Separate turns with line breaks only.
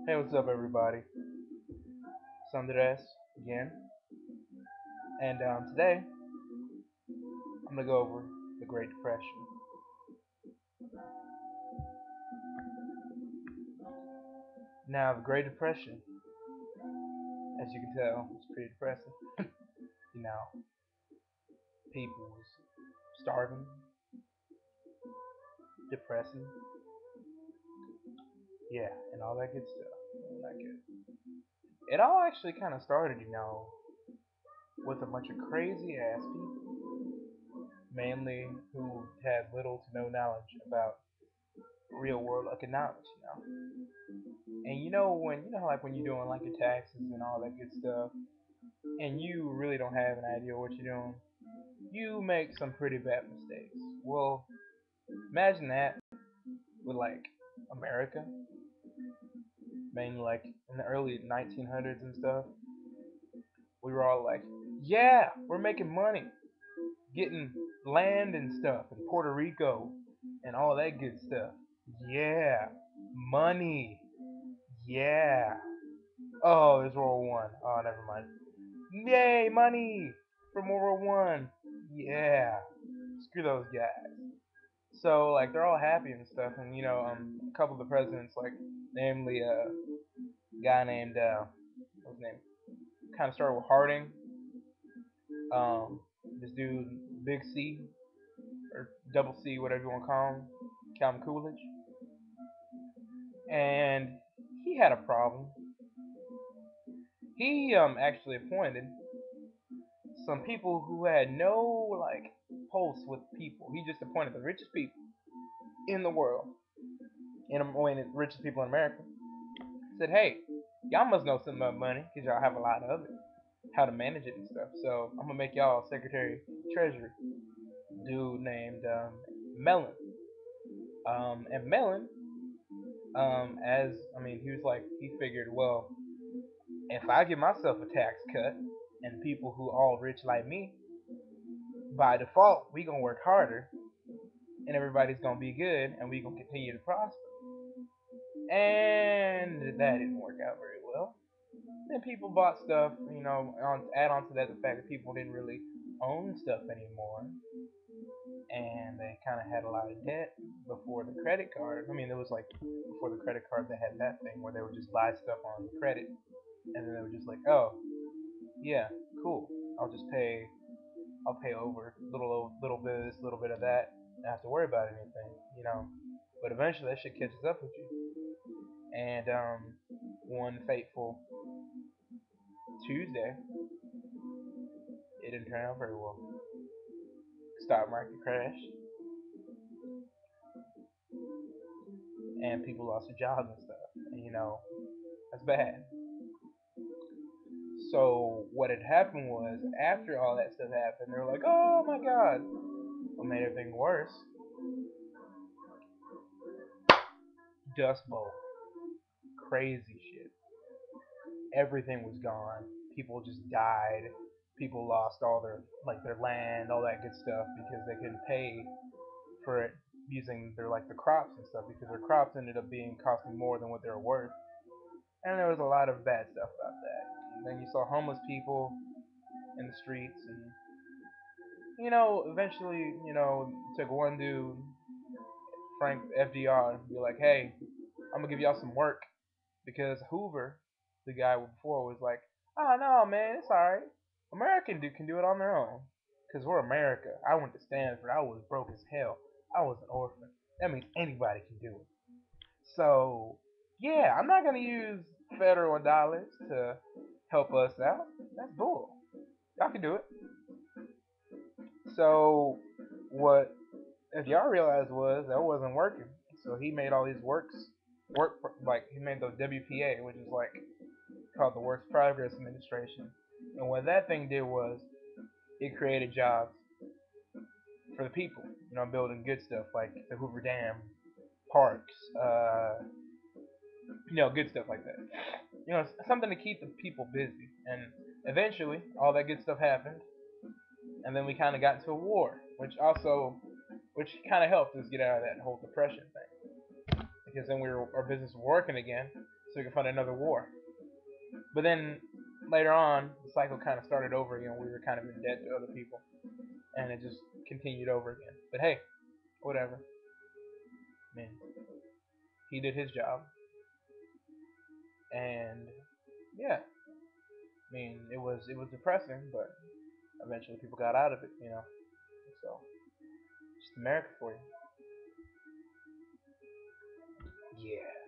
Hey, what's up, everybody? It's Andres again, and today I'm gonna go over the Great Depression. Now, the Great Depression, as you can tell, was pretty depressing. You know, people was starving, depressing, yeah, and all that good stuff. Not good. It all actually kind of started, with a bunch of crazy ass people, mainly who had little to no knowledge about real world economics. And when like when you're doing like your taxes and all that good stuff, and you really don't have an idea what you're doing, you make some pretty bad mistakes. Well, imagine that with like America, mainly like in the early 1900s and stuff. We were all like, yeah, we're making money, getting land and stuff in Puerto Rico and all that good stuff. Yeah, money. Yeah. Oh, there's World War One. Oh, never mind. Yay, money from World War One. Yeah. Screw those guys. So like they're all happy and stuff, and a couple of the presidents, like namely a guy named what's his name, kind of started with Harding. Um, this dude, Big C or Double C, whatever you want to call him, Calvin Coolidge, and he had a problem. He actually appointed some people who had no like pulse with people. He just appointed the richest people in the world, the richest people in America. Said, hey, y'all must know something about money because y'all have a lot of it, how to manage it and stuff. So I'm gonna make y'all Secretary of Treasury, dude named Mellon. And Mellon, as I mean, he was like, he figured, well, if I give myself a tax cut, and people who all rich like me, by default, we gonna work harder, and everybody's gonna be good, and we gonna continue to prosper. And that didn't work out very well. Then people bought stuff, add on to that the fact that people didn't really own stuff anymore, and they kind of had a lot of debt before the credit card. I mean, it was like before the credit card, they had that thing where they would just buy stuff on credit, and then they were just like, oh, yeah, cool, I'll just pay, I'll pay over little bit of this, little bit of that, not have to worry about anything. But eventually that shit catches up with you, and one fateful Tuesday, it didn't turn out very well. Stock market crash, and people lost their jobs and stuff. And that's bad. So what had happened was after all that stuff happened, they were like, "Oh my God!" What made everything worse? Dust Bowl, crazy shit. Everything was gone. People just died. People lost all their land, all that good stuff because they couldn't pay for it using the crops and stuff because their crops ended up being costing more than what they were worth. And there was a lot of bad stuff about that. And then you saw homeless people in the streets, and eventually, took one dude, Frank FDR, and be like, "Hey, I'm gonna give y'all some work," because Hoover, the guy before, was like, "Oh no, man, it's alright. American dude can do it on their own, cause we're America. I went to Stanford. I was broke as hell. I was an orphan. That means anybody can do it. So yeah, I'm not gonna use federal dollars to help us out. That's bull. Y'all can do it." So what FDR realized was that wasn't working. So he made all these like he made the WPA, which is like called the Works Progress Administration. And what that thing did was it created jobs for the people, building good stuff like the Hoover Dam, parks, good stuff like that. Something to keep the people busy. And eventually, all that good stuff happened, and then we kind of got into a war, which kind of helped us get out of that whole depression thing, because then our business was working again, so we could fight another war. But then later on, the cycle kind of started over again. We were kind of in debt to other people, and it just continued over again. But hey, whatever. I mean, he did his job, and yeah, I mean, it was depressing, but eventually people got out of it. So just America for you. Yeah.